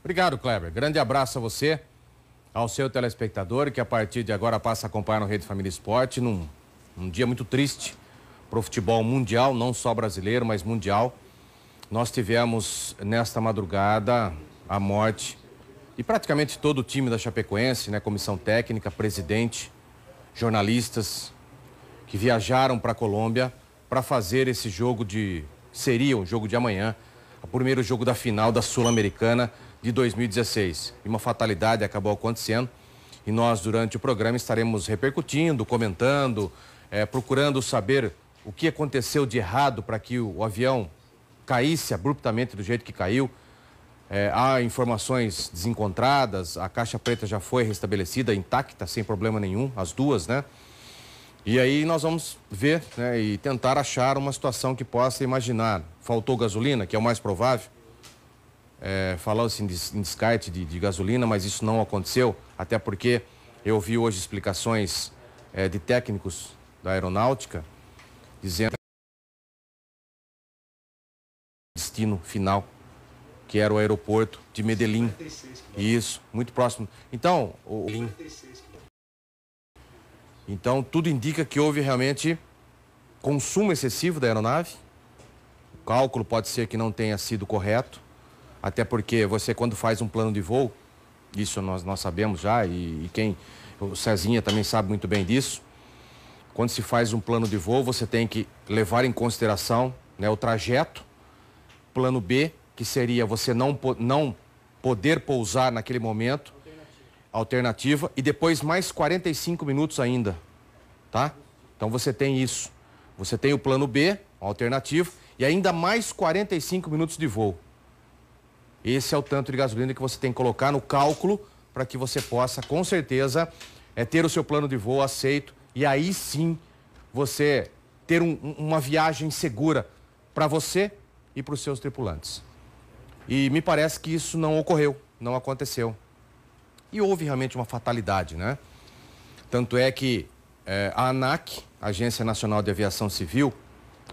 Obrigado, Kleber. Grande abraço a você, ao seu telespectador, que a partir de agora passa a acompanhar no Rede Família Esporte, num dia muito triste para o futebol mundial, não só brasileiro, mas mundial. Nós tivemos, nesta madrugada, a morte de praticamente todo o time da Chapecoense, né? Comissão técnica, presidente, jornalistas, que viajaram para a Colômbia para fazer esse jogo seria o jogo de amanhã, o primeiro jogo da final da Sul-Americana de 2016. E uma fatalidade acabou acontecendo e nós, durante o programa, estaremos repercutindo, comentando, procurando saber o que aconteceu de errado para que o avião caísse abruptamente do jeito que caiu. Há informações desencontradas, a caixa preta já foi restabelecida, intacta, sem problema nenhum, as duas, né? E aí nós vamos ver, né, e tentar achar uma situação que possa imaginar. Faltou gasolina, que é o mais provável. Falou-se em descarte de gasolina, mas isso não aconteceu, até porque eu vi hoje explicações de técnicos da aeronáutica dizendo destino final, que era o aeroporto de Medellín. Isso, muito próximo. Então, tudo indica que houve realmente consumo excessivo da aeronave. O cálculo pode ser que não tenha sido correto, até porque você, quando faz um plano de voo, isso nós sabemos já, o Cezinha também sabe muito bem disso. Quando se faz um plano de voo, você tem que levar em consideração, né, o trajeto. Plano B, que seria você não poder pousar naquele momento, alternativa, e depois mais 45 minutos ainda, tá? Então você tem isso. Você tem o plano B, alternativo, e ainda mais 45 minutos de voo. Esse é o tanto de gasolina que você tem que colocar no cálculo para que você possa, com certeza, ter o seu plano de voo aceito, e aí sim você ter uma viagem segura para você e para os seus tripulantes. E me parece que isso não ocorreu, não aconteceu. E houve realmente uma fatalidade, né? Tanto é que a ANAC, Agência Nacional de Aviação Civil,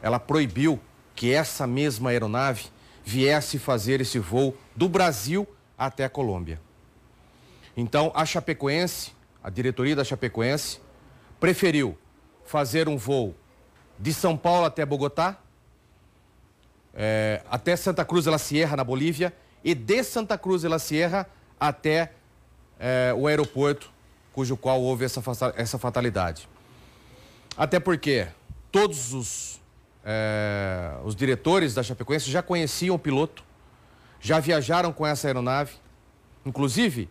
ela proibiu que essa mesma aeronave viesse fazer esse voo do Brasil até a Colômbia. Então, a Chapecoense, a diretoria da Chapecoense, preferiu fazer um voo de São Paulo até Bogotá, até Santa Cruz de la Sierra, na Bolívia, e de Santa Cruz de la Sierra até o aeroporto, cujo qual houve essa fatalidade. Até porque todos os diretores da Chapecoense já conheciam o piloto, já viajaram com essa aeronave. Inclusive,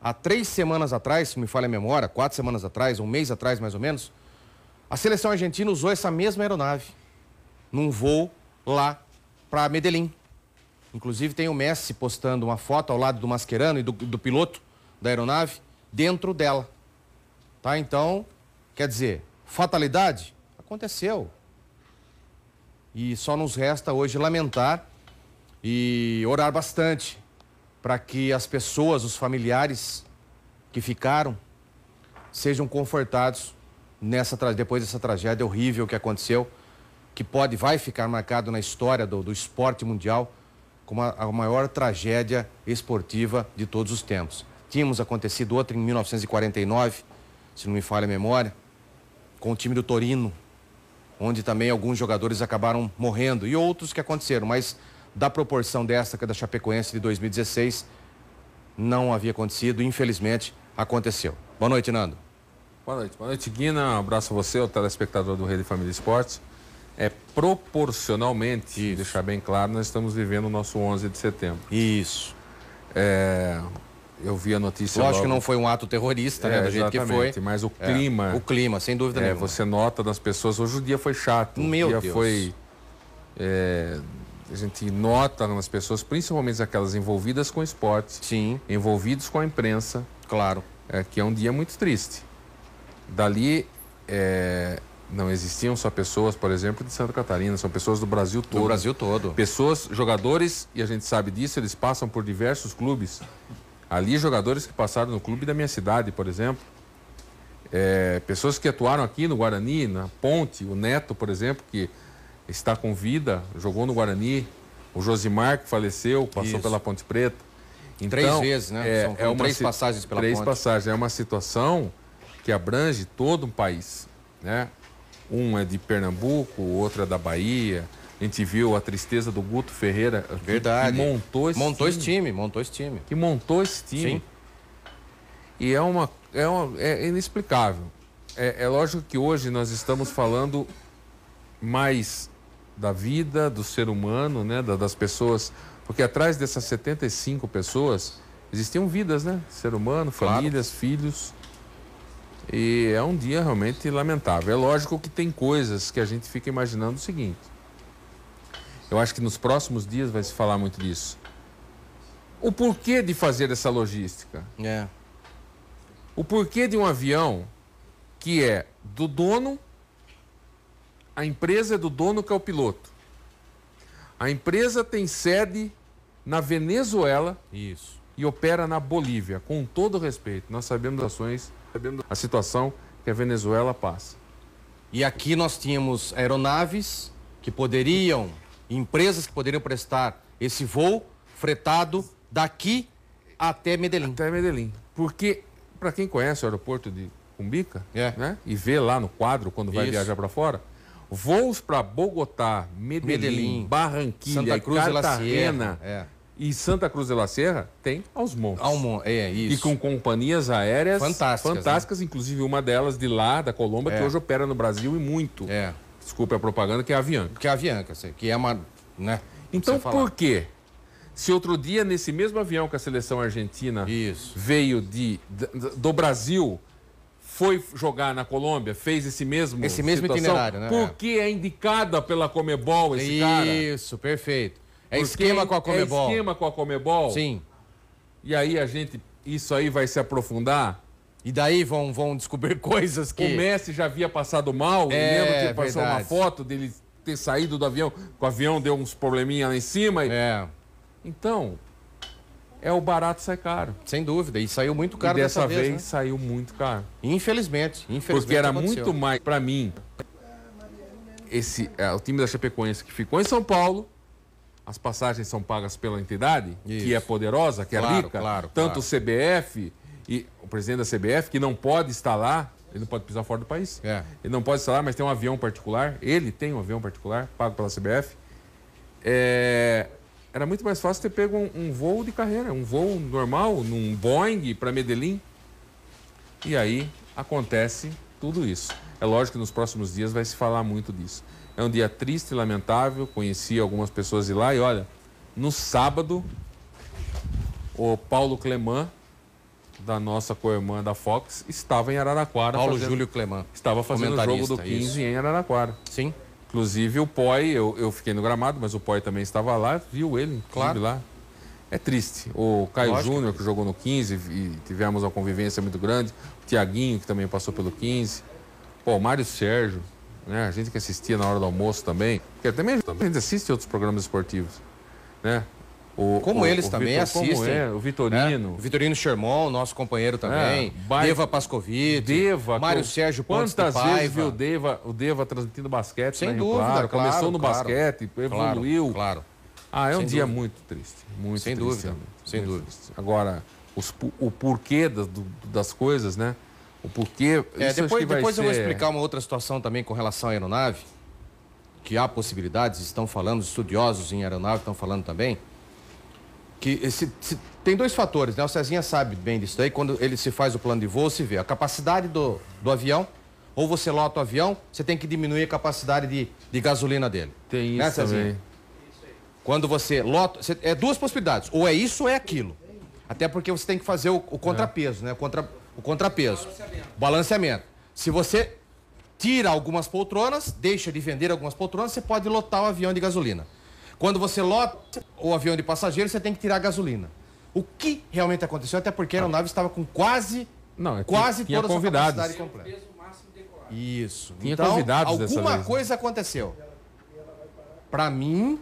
há 3 semanas atrás, se me falha a memória, 4 semanas atrás, um mês atrás mais ou menos, a seleção argentina usou essa mesma aeronave num voo lá para Medellín. Inclusive tem o Messi postando uma foto ao lado do Mascherano e do piloto da aeronave dentro dela. Tá? Então, quer dizer, fatalidade? Aconteceu. E só nos resta hoje lamentar e orar bastante para que as pessoas, os familiares que ficaram, sejam confortados depois dessa tragédia horrível que aconteceu, que vai ficar marcado na história do esporte mundial como a maior tragédia esportiva de todos os tempos. Tínhamos acontecido outra em 1949, se não me falha a memória, com o time do Torino, onde também alguns jogadores acabaram morrendo, e outros que aconteceram, mas da proporção dessa, que é da Chapecoense de 2016, não havia acontecido, infelizmente aconteceu. Boa noite, Nando. Boa noite, Guina. Um abraço a você, o telespectador do Rede Família Esportes. Proporcionalmente, deixar bem claro, nós estamos vivendo o nosso 11 de setembro. Isso. Eu vi a notícia. Lógico que não foi um ato terrorista, né? Do jeito que foi. Mas o clima. O clima, sem dúvida nenhuma. Você nota das pessoas. Hoje o dia foi chato. Meu Deus. Foi. A gente nota nas pessoas, principalmente aquelas envolvidas com o esporte. Sim. Envolvidos com a imprensa. Claro. Que é um dia muito triste. Dali. Não existiam só pessoas, por exemplo, de Santa Catarina, são pessoas do Brasil todo. Do Brasil todo. Pessoas, jogadores, e a gente sabe disso, eles passam por diversos clubes. Ali, jogadores que passaram no clube da minha cidade, por exemplo. Pessoas que atuaram aqui no Guarani, na Ponte, o Neto, por exemplo, que está com vida, jogou no Guarani. O Josimar, que faleceu, passou pela Ponte Preta. Então, 3 vezes, né? São 3 passagens pela ponte. 3 passagens. É uma situação que abrange todo um país, né? Um é de Pernambuco, o outro é da Bahia. A gente viu a tristeza do Guto Ferreira, Verdade. Que montou esse time. Montou esse time. Que montou esse time. Sim. E é inexplicável. É lógico que hoje nós estamos falando mais da vida, do ser humano, né? Das pessoas. Porque atrás dessas 75 pessoas existiam vidas, né? Ser humano, famílias, filhos. E é um dia realmente lamentável. É lógico que tem coisas que a gente fica imaginando o seguinte. Eu acho que nos próximos dias vai se falar muito disso. O porquê de fazer essa logística? É. O porquê de um avião que é do dono, a empresa é do dono que é o piloto. A empresa tem sede na Venezuela. Isso. E opera na Bolívia, com todo respeito. Nós sabemos a situação que a Venezuela passa. E aqui nós tínhamos aeronaves que poderiam, empresas que poderiam prestar esse voo fretado daqui até Medellín. Até Medellín. Porque, para quem conhece o aeroporto de Cumbica, né, e vê lá no quadro quando vai viajar para fora, voos para Bogotá, Medellín, Barranquilha, Santa Cruz Cartagena e Santa Cruz de la Sierra tem aos montes. Isso. E com companhias aéreas fantásticas, né? Inclusive uma delas de lá, da Colômbia, que hoje opera no Brasil e muito. Desculpe a propaganda, que é a Avianca. Que é a Avianca, que é uma... Né, então, por quê? Se outro dia, nesse mesmo avião que a seleção argentina veio do Brasil, foi jogar na Colômbia, fez esse mesmo itinerário, né? Por que é indicada pela Comebol esse cara? Isso, perfeito. É esquema com a Comebol. É esquema com a Comebol? Sim. E aí isso aí vai se aprofundar? E daí vão descobrir coisas que... O Messi já havia passado mal, lembro que passou uma foto dele ter saído do avião, que o avião deu uns probleminha lá em cima. Então, o barato sai caro. Sem dúvida, e saiu muito caro dessa vez, né? Né? Saiu muito caro. Infelizmente porque era aconteceu. Muito mais, para mim, o time da Chapecoense que ficou em São Paulo, as passagens são pagas pela entidade, que é poderosa, que é rica, tanto o CBF e o presidente da CBF, que não pode estar lá, ele não pode pisar fora do país, ele não pode estar lá, mas tem um avião particular, ele tem um avião particular, pago pela CBF, era muito mais fácil ter pego um voo de carreira, um voo normal, num Boeing para Medellín, e aí acontece tudo isso. É lógico que nos próximos dias vai se falar muito disso. É um dia triste e lamentável, conheci algumas pessoas de lá e olha, no sábado, o Paulo Cleman, da nossa co-irmã da Fox, estava em Araraquara. Júlio Cleman. Estava fazendo o jogo do 15 em Araraquara. Sim. Inclusive o Poi, eu fiquei no gramado, mas o Poi também estava lá, viu ele, lá. É triste. O Caio Júnior, que jogou no 15 e tivemos uma convivência muito grande. O Tiaguinho, que também passou pelo 15. O Mário Sérgio, né? A gente que assistia na hora do almoço também. Porque também a gente assiste outros programas esportivos, né? Eles também assistem. O Vitorino. O Vitorino Sherman, nosso companheiro também. Deva Pascovitch. Mário Sérgio Pontes de Paiva. Quantas vezes viu o Deva transmitindo basquete? Sem dúvida, Começou no basquete, evoluiu. Claro. É um dia muito triste. Muito sem triste. Dúvida. Sem dúvida. Triste. Agora, o porquê das coisas, né? O porquê... Depois eu vou explicar uma outra situação também com relação à aeronave, que há possibilidades, estão falando, estudiosos em aeronave estão falando também, que tem 2 fatores, né? O Cezinha sabe bem disso daí, quando ele se faz o plano de voo, se vê a capacidade do avião, ou você lota o avião, você tem que diminuir a capacidade de gasolina dele. Tem isso também. Quando você lota, 2 possibilidades, ou é isso ou é aquilo. Até porque você tem que fazer o contrapeso, né? O contrapeso. Balanceamento. Se você tira algumas poltronas, deixa de vender algumas poltronas, você pode lotar o avião de gasolina. Quando você lota o avião de passageiro, você tem que tirar a gasolina. O que realmente aconteceu, até porque a aeronave estava com quase toda a sua capacidade completa. Isso. Tinha convidados dessa vez. Alguma coisa aconteceu. Para mim,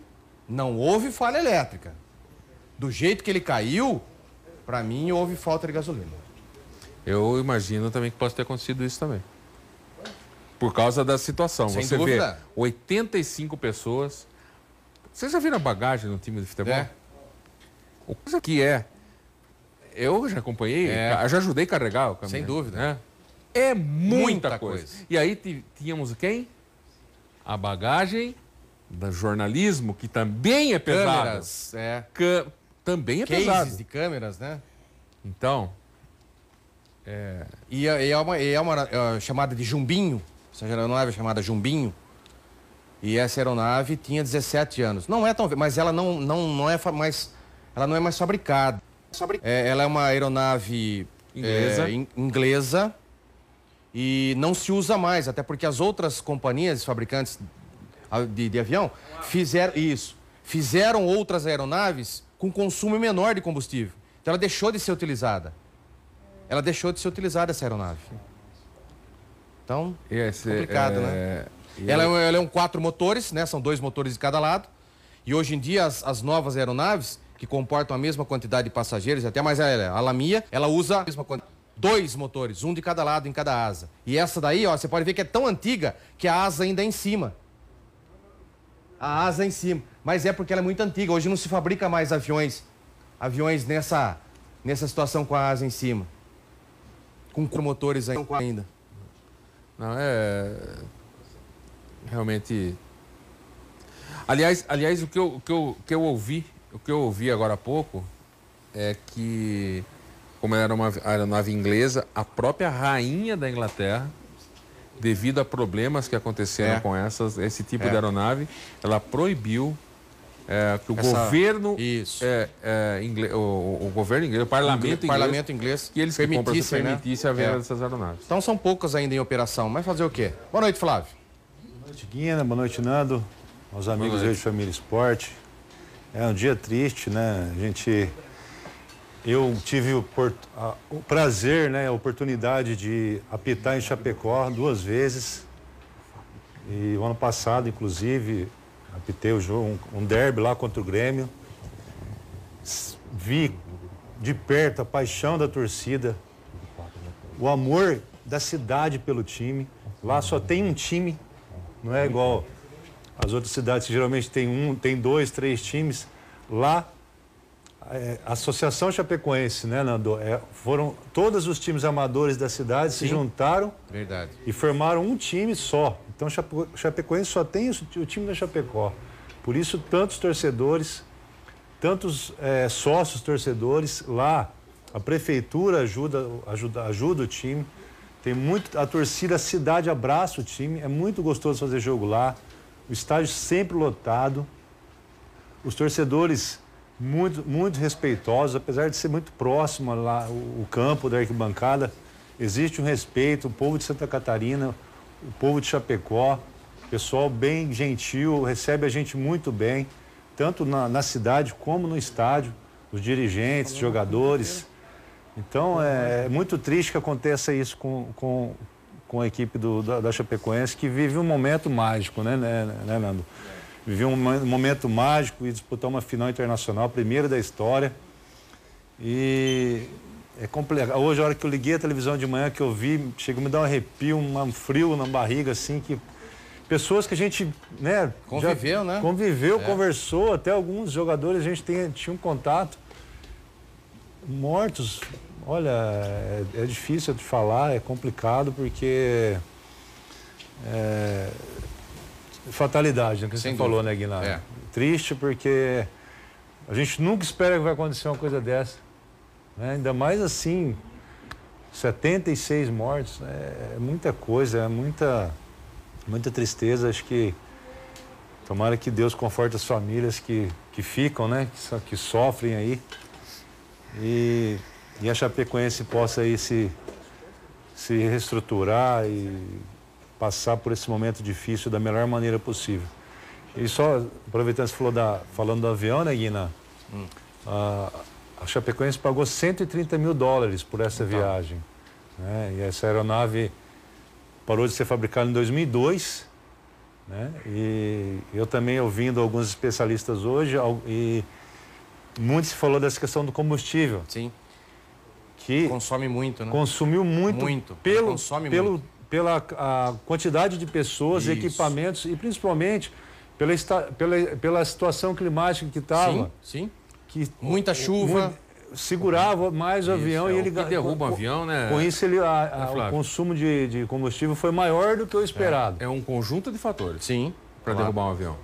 não houve falha elétrica. Do jeito que ele caiu, para mim, houve falta de gasolina. Eu imagino também que possa ter acontecido isso também. Por causa da situação. Sem Você dúvida. vê 85 pessoas. Vocês já viram a bagagem no time de futebol? É. O coisa que é Eu já acompanhei, já ajudei a carregar o caminhão. Sem dúvida. Né? É muita coisa. E aí tínhamos quem? A bagagem do jornalismo, que também é pesada. Câmeras, também é cases pesado. de câmeras, né? Então... E é uma chamada de Jumbinho, essa aeronave é chamada Jumbinho, e essa aeronave tinha 17 anos. Não é tão... mas ela não é mais fabricada. Ela é uma aeronave inglesa e não se usa mais, até porque as outras companhias fabricantes de avião fizeram outras aeronaves com consumo menor de combustível. Então ela deixou de ser utilizada. Essa aeronave. Então, complicado, né? Ela é 4 motores, né? São 2 motores de cada lado. E hoje em dia, as novas aeronaves, que comportam a mesma quantidade de passageiros, até mais a Lamia, ela usa a mesma quantidade. 2 motores, um de cada lado, em cada asa. E essa daí, ó, você pode ver que é tão antiga que a asa ainda é em cima. A asa é em cima. Mas é porque ela é muito antiga. Hoje não se fabrica mais aviões nessa situação com a asa em cima. Com motores ainda. Não, realmente... Aliás, o que eu ouvi agora há pouco é que, como era uma aeronave inglesa, a própria rainha da Inglaterra, devido a problemas que aconteceram com esse tipo de aeronave, ela proibiu que o governo inglês, o governo inglês, o parlamento inglês, que eles permitisse a venda dessas aeronaves. Então são poucas ainda em operação, mas fazer o quê? Boa noite, Flávio. Boa noite, Guina. Boa noite, Nando. Aos amigos aí de Família Esporte. É um dia triste, né? Eu tive o prazer, né, a oportunidade de apitar em Chapecó 2 vezes. E o ano passado, inclusive, apitei o jogo, um derby lá contra o Grêmio. Vi de perto a paixão da torcida, o amor da cidade pelo time. Lá só tem um time, não é igual as outras cidades que geralmente tem 2, 3 times. Lá, a Associação Chapecoense, né, Nando? Foram todos os times amadores da cidade se juntaram e formaram um time só. Então, Chapecoense só tem o time da Chapecó. Por isso, tantos torcedores, tantos sócios torcedores. Lá, a prefeitura ajuda o time. Tem muito, a torcida, a cidade abraça o time. É muito gostoso fazer jogo lá. O estádio sempre lotado. Os torcedores muito, muito respeitosos, apesar de ser muito próximo lá o campo da arquibancada. Existe um respeito. O povo de Santa Catarina, o povo de Chapecó, pessoal bem gentil, recebe a gente muito bem, tanto na cidade como no estádio, os dirigentes, jogadores. Então, é muito triste que aconteça isso com a equipe da Chapecoense, que vive um momento mágico, né, Nando? Vive um momento mágico e disputar uma final internacional, a primeira da história. E é complicado. Hoje, a hora que eu liguei a televisão de manhã, que eu vi, chegou a me dar um arrepio, um frio na barriga, assim, que pessoas que a gente, né, conviveu, né? Conviveu, conversou, até alguns jogadores a gente tinha um contato. Mortos, olha, é difícil de falar, é complicado, porque fatalidade, né, que você falou, né, Guilherme? Triste, porque a gente nunca espera que vai acontecer uma coisa dessa, né? Ainda mais assim, 76 mortos, é muita coisa, é muita tristeza. Acho que tomara que Deus conforte as famílias que ficam, né, que sofrem aí, e a Chapecoense possa aí se reestruturar e passar por esse momento difícil da melhor maneira possível. E só aproveitando que você falando do avião, né, Guina? A Chapecoense pagou $130 mil por essa viagem, né? E essa aeronave parou de ser fabricada em 2002, né? E eu também ouvindo alguns especialistas hoje, e muito se falou dessa questão do combustível. Sim. Que consome muito, né? Consumiu muito. Muito. Pela a quantidade de pessoas, equipamentos e principalmente pela situação climática que estava. Sim. Muita chuva. segurava mais o avião e ele... que derruba um avião, né? Com isso, o consumo de combustível foi maior do que o esperado. É um conjunto de fatores. Sim. Para derrubar um avião.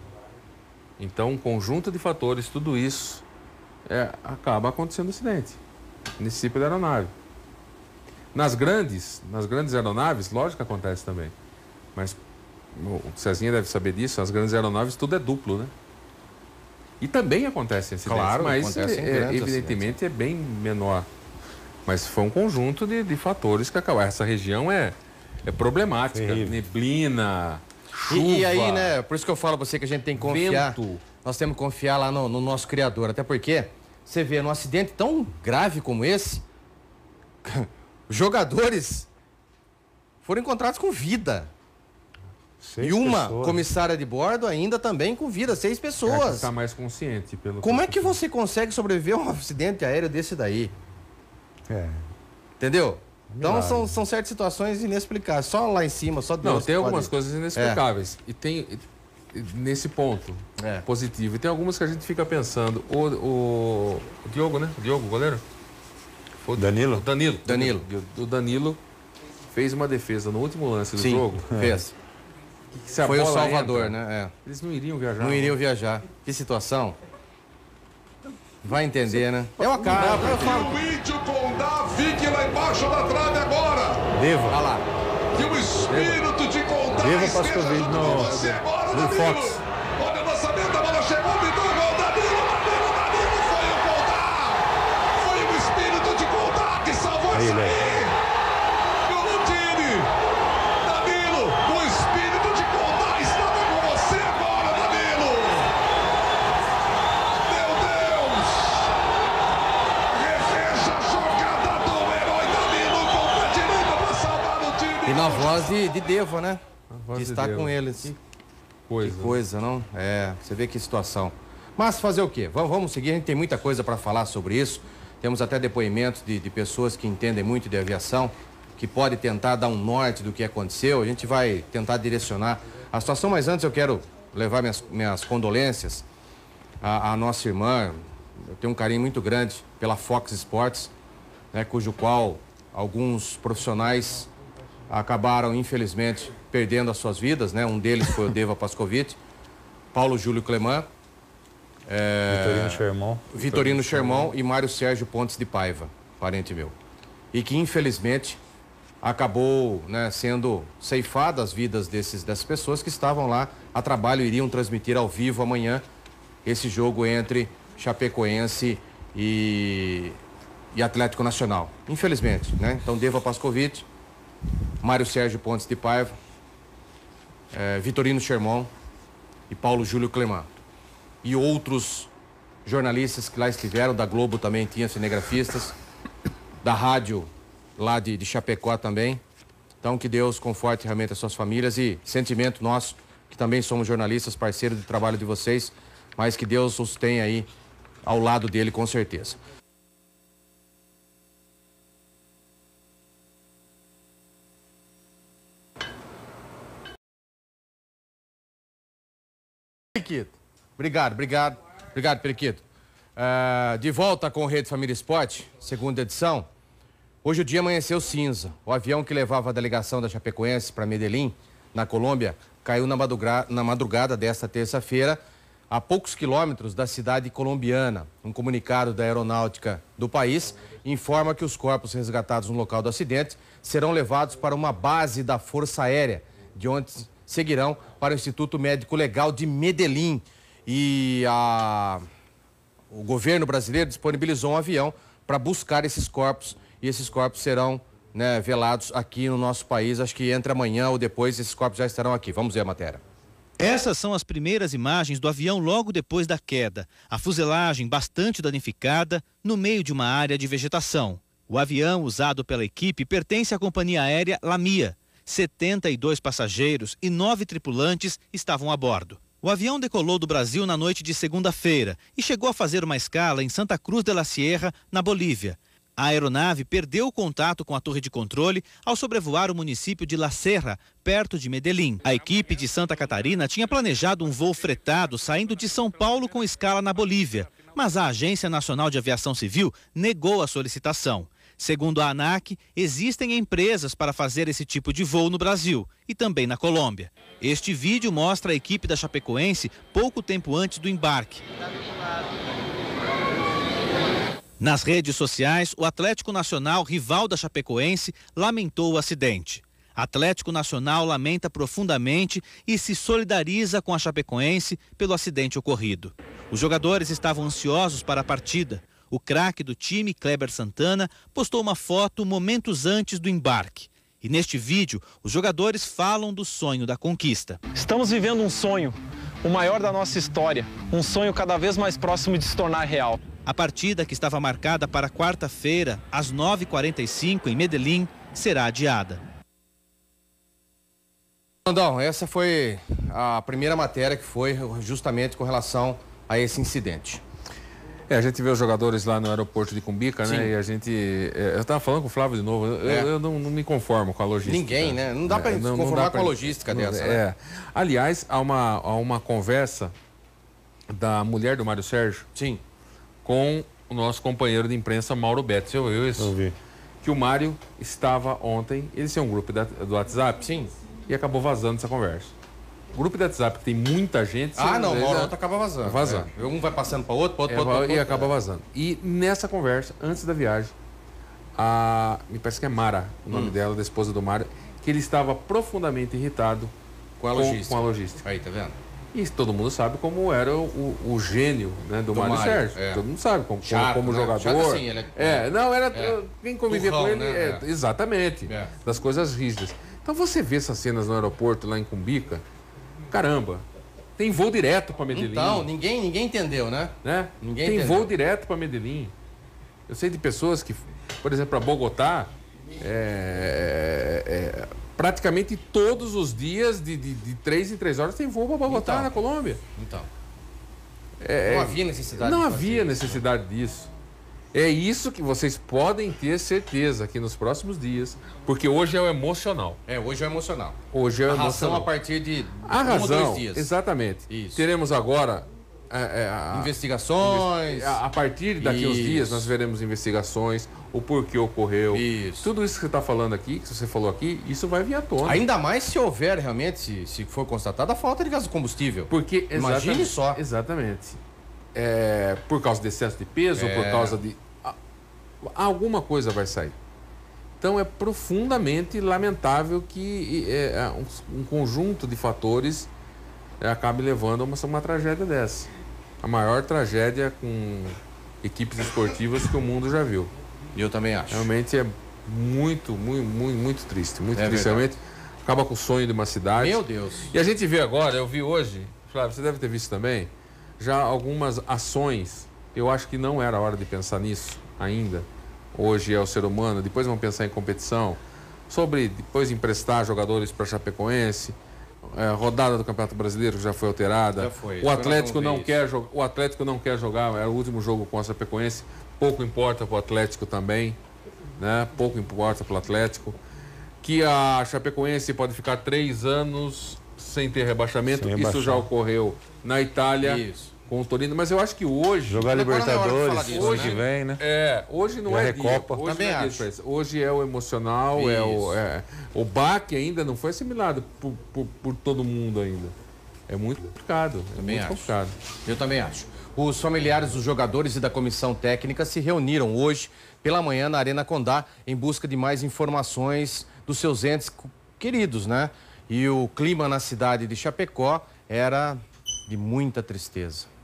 Então, um conjunto de fatores, tudo isso, acaba acontecendo acidente nesse tipo de aeronave. Nas grandes aeronaves, lógico que acontece também. Mas o Cezinha deve saber disso, as grandes aeronaves tudo é duplo, né? E também acontece acidentes, claro, mas evidentemente é bem menor. Mas foi um conjunto de fatores que acabaram. Essa região é problemática, neblina, chuva. E aí, né, por isso que eu falo pra você que a gente tem que confiar. Vento. Nós temos que confiar lá no nosso Criador. Até porque, você vê, num acidente tão grave como esse, os jogadores foram encontrados com vida. 6 e uma pessoas. comissária de bordo ainda também com vida, 6 pessoas. Está mais consciente. Como é que você consegue sobreviver a um acidente aéreo desse daí? Entendeu? Então são certas situações inexplicáveis. Só lá em cima, só Deus. Não, tem algumas coisas inexplicáveis. E tem, nesse ponto, positivo. E tem algumas que a gente fica pensando. O Diogo, né? O Diogo, goleiro? Danilo? O Danilo fez uma defesa no último lance do jogo. Fez. Foi o Salvador, né? Eles não iriam viajar. Não iriam viajar. Que situação? Vai entender, né? Eu acabo. Eu falo. O vídeo com Davi lá embaixo da trave agora. Devo. Olha lá. Que o espírito de contar Devo esteja junto com você agora, no Danilo. Fox. Olha o lançamento, a bola chegou, pintou o gol. Danilo, foi o contar. Foi o espírito de contar que salvou isso aí. Golutini. Danilo, o espírito de contar estava com você agora, Danilo. Meu Deus. Reveja a jogada do herói Danilo com a direita para salvar o time. E na voz de Devo, né? voz Que de está Devo. com eles. Que Que coisa, não? Você vê que situação. Mas fazer o quê? Vamos seguir, a gente tem muita coisa para falar sobre isso. Temos até depoimentos de pessoas que entendem muito de aviação, que podem tentar dar um norte do que aconteceu. A gente vai tentar direcionar a situação, mas antes eu quero levar minhas condolências à nossa irmã. Eu tenho um carinho muito grande pela Fox Sports, né, cujo qual alguns profissionais acabaram, infelizmente, perdendo as suas vidas, né? Um deles foi o Deva Pascovitch, Paulo Júlio Cleman, Vitorino Sherman e Mário Sérgio Pontes de Paiva, parente meu. E que, infelizmente, acabou, né, sendo ceifada as vidas dessas pessoas que estavam lá a trabalho e iriam transmitir ao vivo amanhã esse jogo entre Chapecoense e Atlético Nacional. Infelizmente, né? Então, Deva Pascovitch, Mário Sérgio Pontes de Paiva, Vitorino Sherman e Paulo Júlio Cleman. E outros jornalistas que lá estiveram, da Globo também tinha cinegrafistas, da rádio lá de Chapecó também. Então, que Deus conforte realmente as suas famílias e sentimento nosso, que também somos jornalistas, parceiros de trabalho de vocês, mas que Deus os tenha aí ao lado dele, com certeza. Periquito. Obrigado, Periquito. De volta com o Rede Família Esporte, segunda edição. Hoje o dia amanheceu cinza. O avião que levava a delegação da Chapecoense para Medellín, na Colômbia, caiu na madrugada desta terça-feira, a poucos quilômetros da cidade colombiana. Um comunicado da aeronáutica do país informa que os corpos resgatados no local do acidente serão levados para uma base da Força Aérea, de onde seguirão para o Instituto Médico Legal de Medellín. E o governo brasileiro disponibilizou um avião para buscar esses corpos, e esses corpos serão, né, velados aqui no nosso país. Acho que entre amanhã ou depois esses corpos já estarão aqui. Vamos ver a matéria. Essas são as primeiras imagens do avião logo depois da queda. A fuselagem bastante danificada no meio de uma área de vegetação. O avião usado pela equipe pertence à companhia aérea Lamia. 72 passageiros e 9 tripulantes estavam a bordo. O avião decolou do Brasil na noite de segunda-feira e chegou a fazer uma escala em Santa Cruz de la Sierra, na Bolívia. A aeronave perdeu o contato com a torre de controle ao sobrevoar o município de La Serra, perto de Medellín. A equipe de Santa Catarina tinha planejado um voo fretado saindo de São Paulo com escala na Bolívia. mas a Agência Nacional de Aviação Civil negou a solicitação. Segundo a ANAC, existem empresas para fazer esse tipo de voo no Brasil e também na Colômbia. Este vídeo mostra a equipe da Chapecoense pouco tempo antes do embarque. Nas redes sociais, o Atlético Nacional, rival da Chapecoense, lamentou o acidente. Atlético Nacional lamenta profundamente e se solidariza com a Chapecoense pelo acidente ocorrido. Os jogadores estavam ansiosos para a partida. O craque do time, Kleber Santana, postou uma foto momentos antes do embarque. E neste vídeo, os jogadores falam do sonho da conquista. Estamos vivendo um sonho, o maior da nossa história. Um sonho cada vez mais próximo de se tornar real. A partida, que estava marcada para quarta-feira, às 9h45, em Medellín, será adiada. Andão, essa foi a primeira matéria que foi justamente com relação a esse incidente. A gente vê os jogadores lá no aeroporto de Cumbica, né? Sim. E a gente... eu estava falando com o Flávio de novo, eu não me conformo com a logística. Ninguém, né? Não dá para se conformar com a logística dessa, né? Aliás, há uma conversa da mulher do Mário Sérgio. Sim. Com o nosso companheiro de imprensa, Mauro Betts. Você ouviu isso? Eu vi. Que o Mário estava ontem, eles têm um grupo do WhatsApp. Sim. E acabou vazando essa conversa. O grupo de WhatsApp que tem muita gente... Uma hora outra acaba vazando. Vazando. Um vai passando para outro, para outro, e acaba vazando. E nessa conversa, antes da viagem, me parece que é Mara, o nome dela, da esposa do Mário, que ele estava profundamente irritado com a logística. Aí, tá vendo? E todo mundo sabe como era o gênio, né, do Mário Sérgio. Todo mundo sabe como né? Jogador. Chato, assim, ele quem convivia Burrão, com ele, né? Exatamente, das coisas rígidas. Então você vê essas cenas no aeroporto lá em Cumbica, caramba, tem voo direto para Medellín. Então, ninguém entendeu, né? Ninguém tem entendeu. voo direto para Medellín. Eu sei de pessoas que, por exemplo, para Bogotá, praticamente todos os dias, de 3 em 3 horas, tem voo para Bogotá, na Colômbia. Então. Não havia necessidade Não havia necessidade disso. É isso que vocês podem ter certeza aqui nos próximos dias, porque hoje é o emocional. Hoje é o emocional. Hoje é o emocional. A razão a partir de ou 2 dias. Exatamente. Isso. Teremos agora... investigações. A partir daqui uns dias nós veremos investigações, o porquê ocorreu. Isso. Tudo isso que você está falando aqui, que você falou aqui, isso vai vir à tona. Ainda mais se houver realmente, se for constatada a falta de gás combustível. Porque, imagine só. Exatamente. Por causa de excesso de peso, por causa de... alguma coisa vai sair. Então é profundamente lamentável que um conjunto de fatores acabe levando a uma tragédia dessa. A maior tragédia com equipes esportivas que o mundo já viu. E eu também acho. Realmente é muito triste. Muito triste. Realmente acaba com o sonho de uma cidade. Meu Deus. E a gente vê agora, eu vi hoje, Flávio, você deve ter visto também, já algumas ações. Eu acho que não era a hora de pensar nisso ainda. Hoje é o ser humano, depois vamos pensar em competição, sobre depois emprestar jogadores para Chapecoense, rodada do Campeonato Brasileiro que já foi alterada. Já foi. O Atlético não quer jogar, era o último jogo com a Chapecoense, pouco importa para o Atlético também, né? Pouco importa para o Atlético. Que a Chapecoense pode ficar 3 anos sem ter rebaixamento, isso já ocorreu na Itália. Isso. Com o Torino, mas eu acho que hoje... Jogar Libertadores, hoje vem, né? Hoje não é Recopa. Hoje também acho. Hoje é o emocional, o baque ainda não foi assimilado por todo mundo ainda. É muito complicado, complicado. Eu também acho. Os familiares dos jogadores e da comissão técnica se reuniram hoje pela manhã na Arena Condá em busca de mais informações dos seus entes queridos, né? E o clima na cidade de Chapecó era de muita tristeza.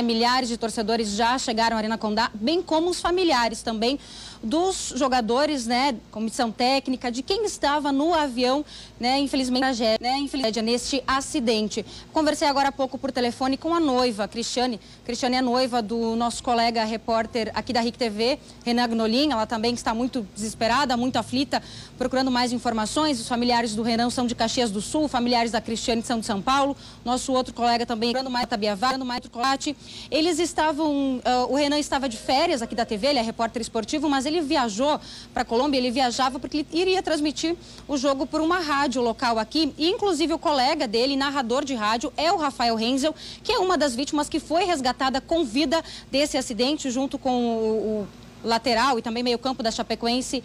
Milhares de torcedores já chegaram à Arena Condá, bem como os familiares também dos jogadores, né, comissão técnica, de quem estava no avião, né, infelizmente, tragédia neste acidente. Conversei agora há pouco por telefone com a noiva, Cristiane. Cristiane é noiva do nosso colega repórter aqui da RIC TV, Renan Gnolin. Ela também está muito desesperada, muito aflita, procurando mais informações. Os familiares do Renan são de Caxias do Sul, familiares da Cristiane são de São Paulo. Nosso outro colega também, mais Tabiavá, mais Chocolate. Eles estavam, o Renan estava de férias aqui da TV, ele é repórter esportivo, mas ele viajou para a Colômbia, ele viajava porque ele iria transmitir o jogo por uma rádio local aqui, e inclusive o colega dele, narrador de rádio, é o Rafael Renzel, que é uma das vítimas que foi resgatada com vida desse acidente, junto com o lateral e também meio-campo da Chapecoense,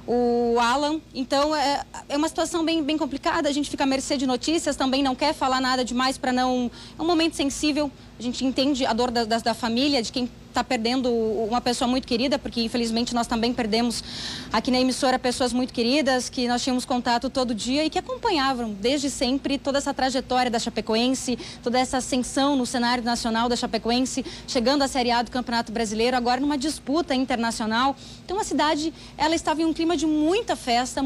o Alan. Então é uma situação bem complicada, a gente fica à mercê de notícias, também não quer falar nada demais para não... É um momento sensível, a gente entende a dor da família, de quem está perdendo uma pessoa muito querida, porque infelizmente nós também perdemos aqui na emissora pessoas muito queridas, que nós tínhamos contato todo dia e que acompanhavam desde sempre toda essa trajetória da Chapecoense, toda essa ascensão no cenário nacional da Chapecoense, chegando à Série A do Campeonato Brasileiro, agora numa disputa internacional. Então a cidade, ela estava em um clima de muita festa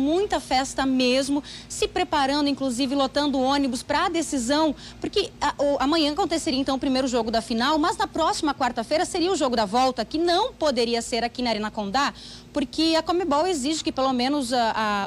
mesmo, se preparando, inclusive lotando ônibus para a decisão, porque amanhã aconteceria então o primeiro jogo da final, mas na próxima quarta-feira seria o jogo da volta, que não poderia ser aqui na Arena Condá, porque a Conmebol exige que pelo menos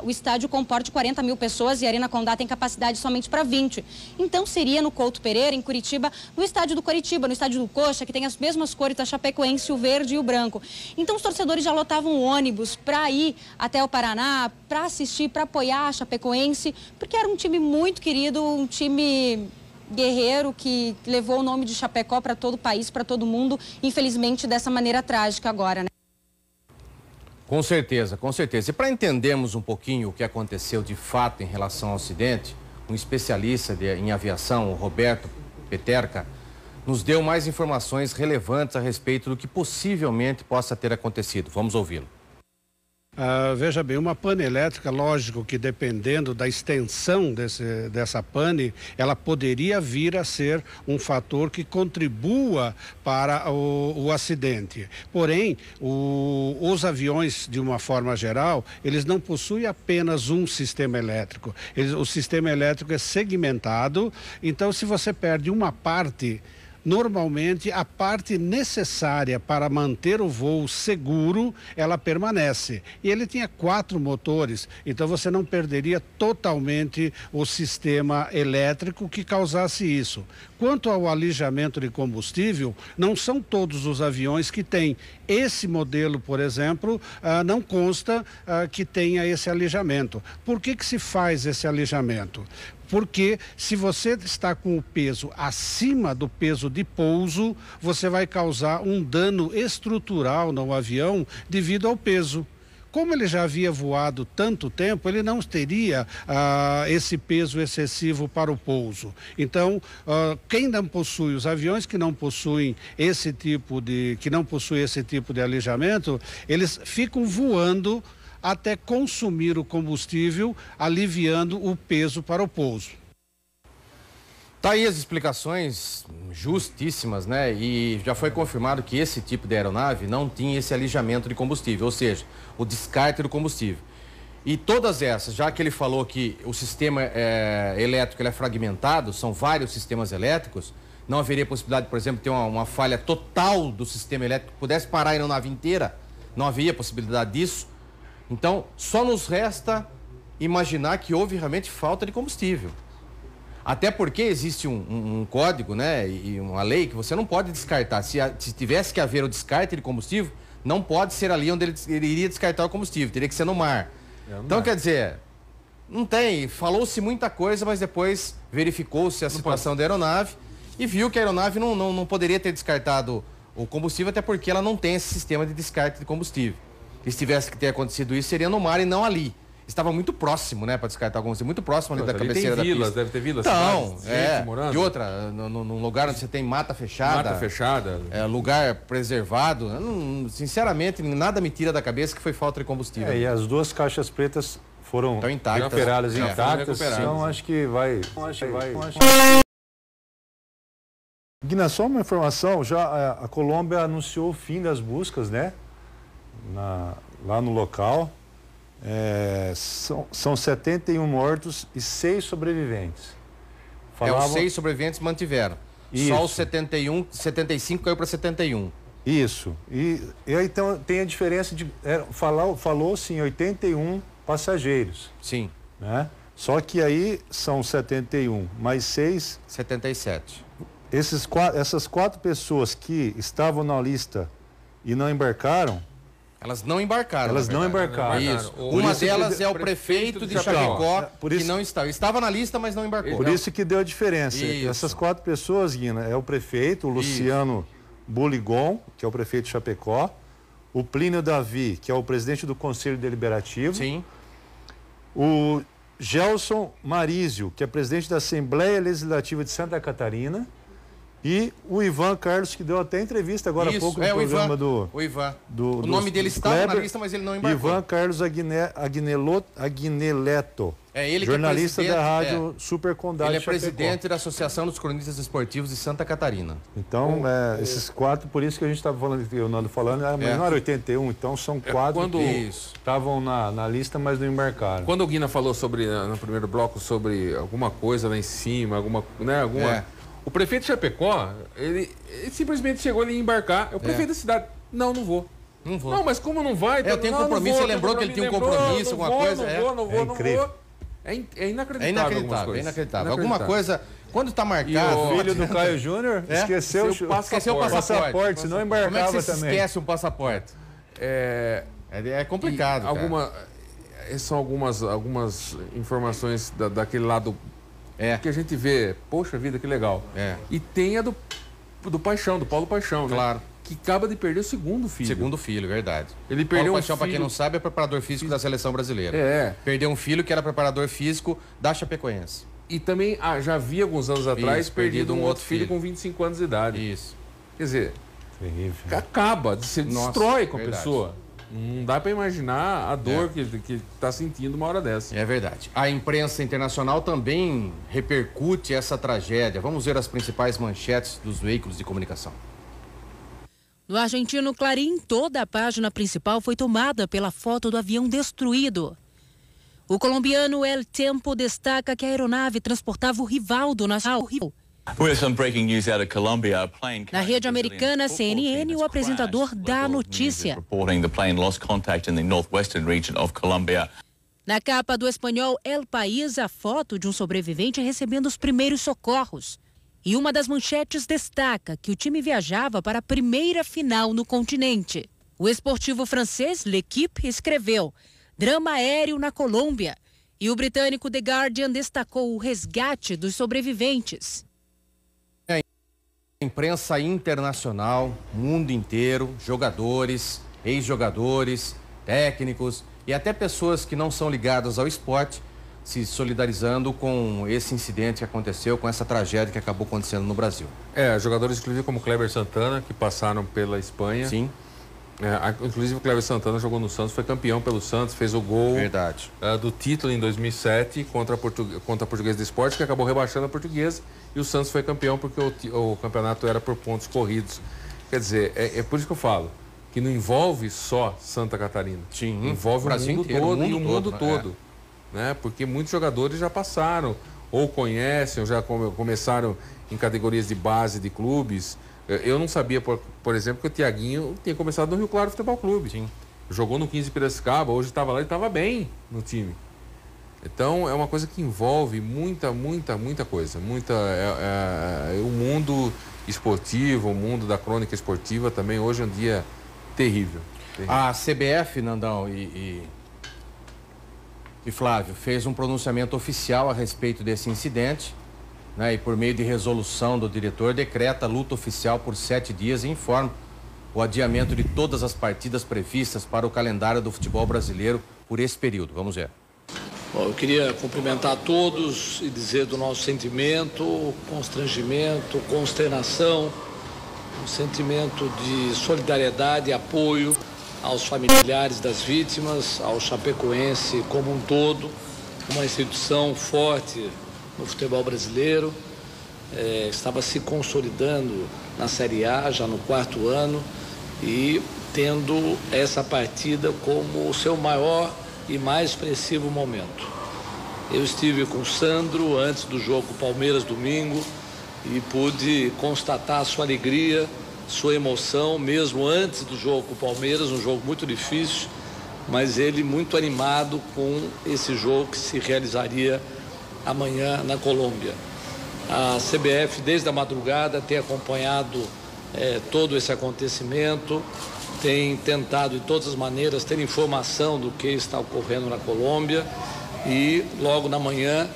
o estádio comporte 40 mil pessoas e a Arena Condá tem capacidade somente para 20. Então seria no Couto Pereira, em Curitiba, no estádio do Coritiba, no estádio do Coxa, que tem as mesmas cores da Chapecoense, o verde e o branco. Então os torcedores já lotavam ônibus para ir até o Paraná, para assistir, para apoiar a Chapecoense, porque era um time muito querido, um time guerreiro que levou o nome de Chapecó para todo o país, para todo mundo, infelizmente dessa maneira trágica agora, né? Com certeza, com certeza. E para entendermos um pouquinho o que aconteceu de fato em relação ao acidente, um especialista em aviação, o Roberto Peterka, nos deu mais informações relevantes a respeito do que possivelmente possa ter acontecido. Vamos ouvi-lo. Veja bem, uma pane elétrica, lógico que dependendo da extensão dessa pane, ela poderia vir a ser um fator que contribua para o acidente. Porém, os aviões, de uma forma geral, eles não possuem apenas um sistema elétrico. O sistema elétrico é segmentado, então se você perde uma parte, normalmente a parte necessária para manter o voo seguro, ela permanece. E ele tinha 4 motores, então você não perderia totalmente o sistema elétrico que causasse isso. Quanto ao alijamento de combustível, não são todos os aviões que têm. Esse modelo, por exemplo, não consta que tenha esse alijamento. Por que se faz esse alijamento? Porque se você está com o peso acima do peso de pouso, você vai causar um dano estrutural no avião devido ao peso. Como ele já havia voado tanto tempo, ele não teria esse peso excessivo para o pouso. Então, quem não possui, os aviões que não possuem esse tipo de alijamento, eles ficam voando até consumir o combustível, aliviando o peso para o pouso. Tá aí as explicações justíssimas, né? E já foi confirmado que esse tipo de aeronave não tinha esse alijamento de combustível, ou seja, o descarte do combustível. E todas essas, já que ele falou que o sistema elétrico ele é fragmentado, são vários sistemas elétricos, não haveria possibilidade, por exemplo, de ter uma falha total do sistema elétrico que pudesse parar a aeronave inteira, não havia possibilidade disso. Então, só nos resta imaginar que houve realmente falta de combustível. Até porque existe um código, né, e uma lei que você não pode descartar. Se tivesse que haver o descarte de combustível, não pode ser ali onde ele iria descartar o combustível, teria que ser no mar. Então, quer dizer, não tem, falou-se muita coisa, mas depois verificou-se a situação da aeronave e viu que a aeronave não poderia ter descartado o combustível, até porque ela não tem esse sistema de descarte de combustível. E se tivesse que ter acontecido isso, seria no mar e não ali. Estava muito próximo, né, para descartar o combustível, muito próximo ali da cabeceira da pista. Vilas, deve ter vilas, então, cidades, morando. E outra, num lugar onde você tem mata fechada. Mata fechada. Lugar preservado. Sinceramente, nada me tira da cabeça que foi falta de combustível. E as 2 caixas pretas foram recuperadas intactas. Então, acho que vai... Guina, só uma informação, já a Colômbia anunciou o fim das buscas, né? Lá no local. São 71 mortos e 6 sobreviventes. Os 6 sobreviventes mantiveram. Isso. Só os 75 caiu para 71. Isso. E aí então tem a diferença de... Falou-se em 81 passageiros. Sim. Né? Só que aí são 71 mais 6... 77. essas 4 pessoas que estavam na lista e não embarcaram... Elas não embarcaram. Elas não embarcaram. Isso. Uma delas é o prefeito de Chapecó, que não estava. Estava na lista, mas não embarcou. Por isso que deu a diferença. Isso. Essas 4 pessoas, Guina, é o prefeito, o Luciano Buligon, que é o prefeito de Chapecó, o Plínio Davi, que é o presidente do Conselho Deliberativo, sim, o Gelson Marizio, que é presidente da Assembleia Legislativa de Santa Catarina, e o Ivan Carlos, que deu até entrevista agora há pouco no programa o Ivan. O nome dele estava na lista, mas ele não embarcou. Ivan Carlos Agneleto, é ele jornalista que é da rádio Super Condado. Ele é presidente da Associação dos Cronistas Esportivos de Santa Catarina. Então, esses 4, por isso que a gente estava falando, que o Nando falando, mas não era 81, então são 4 que estavam na lista, mas não embarcaram. Quando o Guina falou sobre, no primeiro bloco, sobre alguma coisa lá em cima, o prefeito de Chapecó, ele simplesmente chegou ali a embarcar. É o prefeito da cidade. Não vou. Não vou. Não, mas como não vai? Eu tenho compromisso. Você lembrou que ele tinha um compromisso, alguma coisa? Não vou. É inacreditável. É inacreditável. Alguma coisa, quando está marcado... O filho do Caio Júnior esqueceu o passaporte, senão embarcava também. Como é que você esquece um passaporte? É complicado, São algumas informações daquele lado que a gente vê, poxa vida, que legal. E tem a do Paixão, do Paulo Paixão, claro, né? Que acaba de perder o segundo filho. Segundo filho, verdade. Ele perdeu Paulo Paixão, para quem não sabe, é preparador físico da seleção brasileira. Perdeu um filho que era preparador físico da Chapecoense. E também já havia alguns anos atrás perdido um outro filho com 25 anos de idade. Isso. Quer dizer, terrível. Acaba, se destrói com a pessoa. Não dá para imaginar a dor que está sentindo uma hora dessa. É verdade. A imprensa internacional também repercute essa tragédia. Vamos ver as principais manchetes dos veículos de comunicação. No argentino Clarín, toda a página principal foi tomada pela foto do avião destruído. O colombiano El Tempo destaca que a aeronave transportava o Rivaldo nacional. Na rede americana CNN, o apresentador dá a notícia. Na capa do espanhol El País, a foto de um sobrevivente recebendo os primeiros socorros. E uma das manchetes destaca que o time viajava para a primeira final no continente. O esportivo francês L'Équipe escreveu: drama aéreo na Colômbia. E o britânico The Guardian destacou o resgate dos sobreviventes. Imprensa internacional, mundo inteiro, jogadores, ex-jogadores, técnicos e até pessoas que não são ligadas ao esporte se solidarizando com esse incidente que aconteceu, com essa tragédia que acabou acontecendo no Brasil. Jogadores inclusive como Kleber Santana, que passaram pela Espanha. Sim. Inclusive o Kleber Santana jogou no Santos, foi campeão pelo Santos, fez o gol do título em 2007 contra a Portuguesa de Esporte, que acabou rebaixando a Portuguesa, e o Santos foi campeão porque o campeonato era por pontos corridos. Quer dizer, é por isso que eu falo, que não envolve só Santa Catarina. Sim, envolve o mundo inteiro, todo e o mundo todo. Né? Porque muitos jogadores já passaram, ou conhecem, ou já começaram em categorias de base de clubes. Eu não sabia, por exemplo, que o Tiaguinho tinha começado no Rio Claro Futebol Clube. Sim. Jogou no 15 Piracicaba, hoje estava lá e estava bem no time. Então é uma coisa que envolve muita coisa. O mundo esportivo, o mundo da crônica esportiva também hoje é um dia terrível. A CBF, Nandão e Flávio, fez um pronunciamento oficial a respeito desse incidente. E por meio de resolução do diretor, decreta luta oficial por 7 dias e informa o adiamento de todas as partidas previstas para o calendário do futebol brasileiro por esse período. Vamos ver. Bom, eu queria cumprimentar a todos e dizer do nosso sentimento, constrangimento, consternação, um sentimento de solidariedade e apoio aos familiares das vítimas, ao chapecoense como um todo, uma instituição forte no futebol brasileiro, estava se consolidando na Série A já no 4º ano e tendo essa partida como o seu maior e mais expressivo momento. Eu estive com o Sandro antes do jogo Palmeiras domingo e pude constatar a sua alegria, sua emoção, mesmo antes do jogo com o Palmeiras, um jogo muito difícil, mas ele muito animado com esse jogo que se realizaria amanhã na Colômbia. A CBF, desde a madrugada, tem acompanhado todo esse acontecimento, tem tentado, de todas as maneiras, ter informação do que está ocorrendo na Colômbia e, logo na manhã,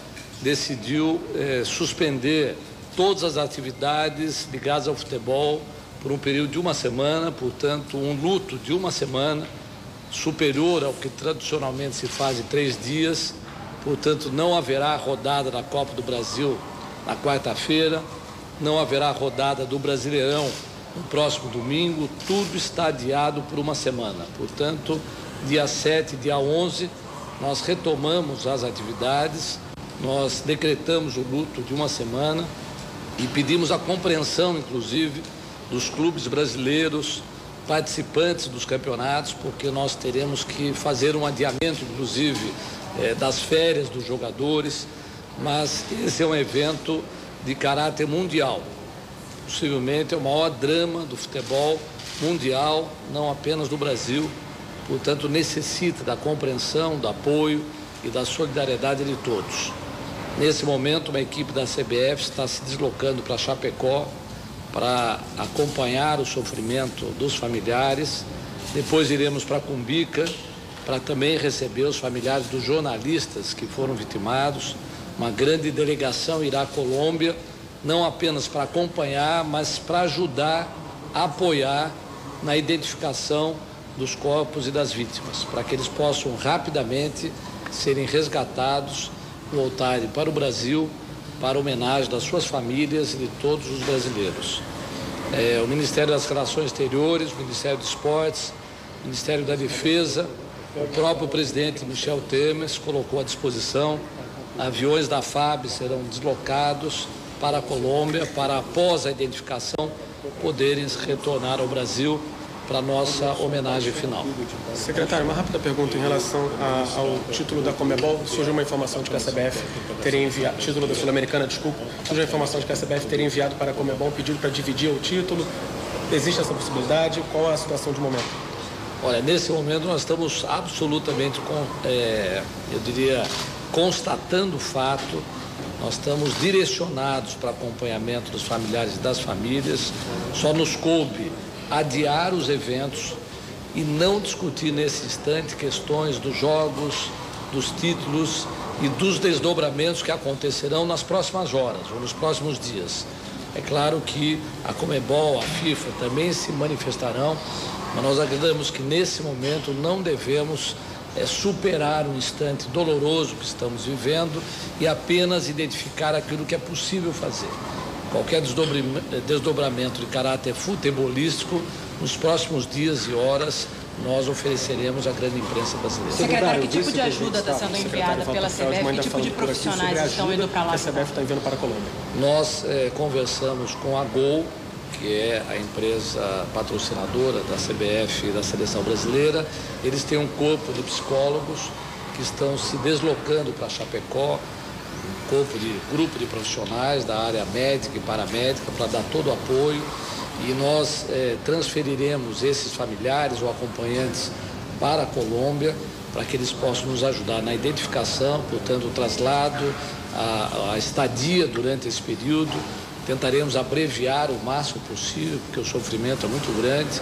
decidiu suspender todas as atividades ligadas ao futebol por um período de uma semana, portanto, um luto de uma semana, superior ao que tradicionalmente se faz em 3 dias, portanto, não haverá rodada da Copa do Brasil na quarta-feira, não haverá rodada do Brasileirão no próximo domingo, tudo está adiado por uma semana. Portanto, dia 7, dia 11, nós retomamos as atividades, nós decretamos o luto de uma semana e pedimos a compreensão, inclusive, dos clubes brasileiros, participantes dos campeonatos, porque nós teremos que fazer um adiamento, inclusive, das férias dos jogadores, mas esse é um evento de caráter mundial. Possivelmente é o maior drama do futebol mundial, não apenas do Brasil, portanto necessita da compreensão, do apoio e da solidariedade de todos. Nesse momento, uma equipe da CBF está se deslocando para Chapecó para acompanhar o sofrimento dos familiares. Depois iremos para Cumbica para também receber os familiares dos jornalistas que foram vitimados. Uma grande delegação irá à Colômbia, não apenas para acompanhar, mas para ajudar, apoiar na identificação dos corpos e das vítimas, para que eles possam rapidamente serem resgatados, voltarem para o Brasil, para homenagem das suas famílias e de todos os brasileiros. O Ministério das Relações Exteriores, o Ministério dos Esportes, o Ministério da Defesa, o próprio presidente Michel Temer se colocou à disposição. Aviões da FAB serão deslocados para a Colômbia, para após a identificação poderem retornar ao Brasil para a nossa homenagem final. Secretário, uma rápida pergunta em relação ao título da Conmebol. Surgiu uma informação de que a CBF teria enviado, título da Sul-Americana, desculpa, surgiu a informação de que a CBF teria enviado para a Conmebol um pedido para dividir o título. Existe essa possibilidade? Qual é a situação de momento? Olha, nesse momento nós estamos absolutamente, eu diria, constatando o fato. Nós estamos direcionados para acompanhamento dos familiares e das famílias. Só nos coube adiar os eventos e não discutir nesse instante questões dos jogos, dos títulos e dos desdobramentos que acontecerão nas próximas horas ou nos próximos dias. É claro que a Conmebol, a FIFA também se manifestarão, mas nós acreditamos que nesse momento não devemos superar um instante doloroso que estamos vivendo e apenas identificar aquilo que é possível fazer. Qualquer desdobramento de caráter futebolístico, nos próximos dias e horas, nós ofereceremos à grande imprensa brasileira. Secretário, que tipo de ajuda está sendo enviada pela CBF? Que tipo de profissionais estão indo para lá? A CBF está enviando para a Colômbia. Nós conversamos com a Gol, que é a empresa patrocinadora da CBF e da Seleção Brasileira. Eles têm um corpo de psicólogos que estão se deslocando para Chapecó, grupo de profissionais da área médica e paramédica para dar todo o apoio, e nós transferiremos esses familiares ou acompanhantes para a Colômbia para que eles possam nos ajudar na identificação, portanto o traslado, a estadia durante esse período. Tentaremos abreviar o máximo possível, porque o sofrimento é muito grande.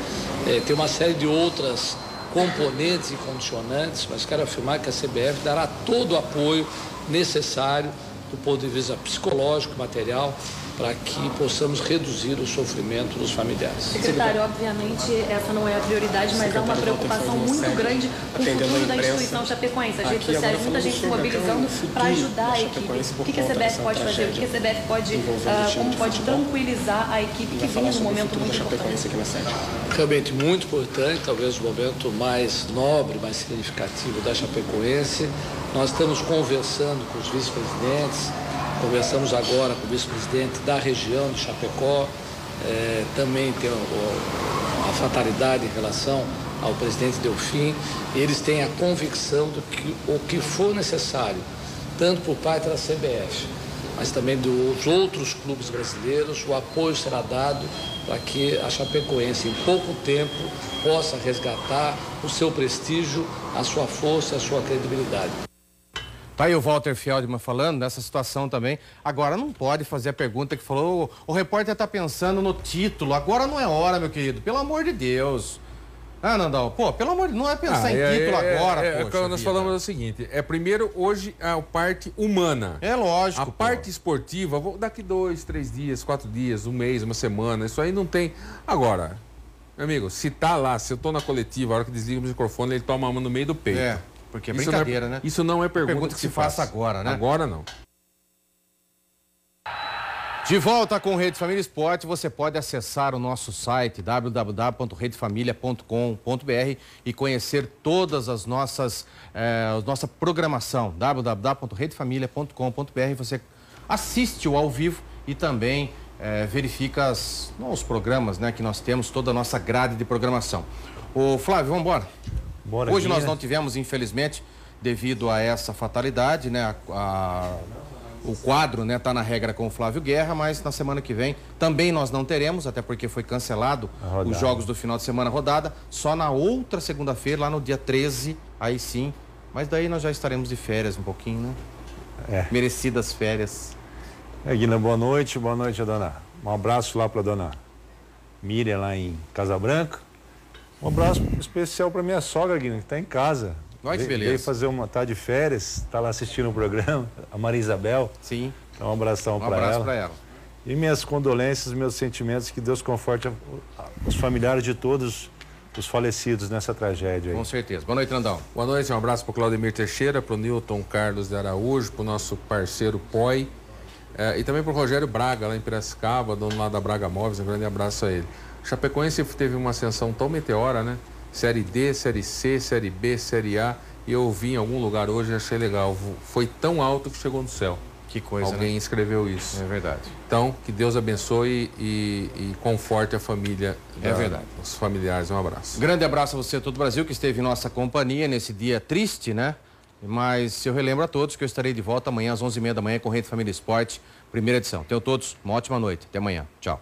Tem uma série de outras componentes e condicionantes, mas quero afirmar que a CBF dará todo o apoio necessário do ponto de vista psicológico, material, para que possamos reduzir o sofrimento dos familiares. Secretário, obviamente essa não é a prioridade, mas há uma preocupação muito grande com o futuro da instituição chapecoense. As redes sociais, muita gente se mobilizando para ajudar a equipe. O que a CBF pode fazer? O que a CBF pode, como pode tranquilizar a equipe que vive num momento muito importante? Realmente muito importante, talvez o momento mais nobre, mais significativo da Chapecoense. Nós estamos conversando com os vice-presidentes. Conversamos agora com o vice-presidente da região de Chapecó, também tem a fatalidade em relação ao presidente Delfim. Eles têm a convicção de que o que for necessário, tanto por parte da CBF, mas também dos outros clubes brasileiros, o apoio será dado para que a Chapecoense, em pouco tempo, possa resgatar o seu prestígio, a sua força, a sua credibilidade. Tá aí o Walter Feldman falando nessa situação também. Agora não pode fazer a pergunta que falou, o repórter tá pensando no título. Agora não é hora, meu querido. Pelo amor de Deus. Ah, Nandão, pô, pelo amor de Deus, não é pensar em título agora, poxa. Nós falamos o seguinte, primeiro, hoje, a parte humana. É lógico. A parte esportiva, daqui 2, 3 dias, 4 dias, um mês, uma semana, isso aí não tem... Agora, meu amigo, se tá lá, se eu tô na coletiva, a hora que desliga o microfone, ele toma uma no meio do peito. É, porque é brincadeira, né? Isso não é pergunta que se faça agora, né? Agora não. De volta com Rede Família Esporte, você pode acessar o nosso site www.redefamilia.com.br e conhecer todas as nossa programação, www.redefamilia.com.br. Você assiste-o ao vivo e também verifica os programas, né, que nós temos, toda a nossa grade de programação. Ô Flávio, vamos embora? Hoje nós não tivemos, infelizmente, devido a essa fatalidade, né, o quadro, né, tá na regra com o Flávio Guerra, mas na semana que vem também nós não teremos, até porque foi cancelado os jogos do final de semana rodada, só na outra segunda-feira, lá no dia 13, aí sim, mas daí nós já estaremos de férias um pouquinho, né? Merecidas férias. Guina, boa noite, dona. Um abraço lá para dona Miriam lá em Casa Branca. Um abraço especial para minha sogra, Guina, que está em casa. Olha que beleza. Veio fazer tá de férias, está lá assistindo o programa, a Maria Isabel. Sim. Então um abração para ela. para ela. E minhas condolências, meus sentimentos, que Deus conforte os familiares de todos os falecidos nessa tragédia aí. Com certeza. Boa noite, Nandão. Boa noite, um abraço para o Claudemir Teixeira, para o Newton Carlos de Araújo, para o nosso parceiro Poi, e também para o Rogério Braga, lá em Piracicaba, dono lá da Braga Móveis, um grande abraço a ele. O Chapecoense teve uma ascensão tão meteora, né? Série D, Série C, Série B, Série A, e eu vi em algum lugar hoje e achei legal. Foi tão alto que chegou no céu. Que coisa, Alguém escreveu isso. É verdade. Então, que Deus abençoe e conforte a família. Os familiares. Um abraço. Grande abraço a você, todo o Brasil, que esteve em nossa companhia nesse dia triste, né? Mas eu relembro a todos que eu estarei de volta amanhã às 11h30 da manhã com Rede Família Esporte, primeira edição. Tenham todos uma ótima noite. Até amanhã. Tchau.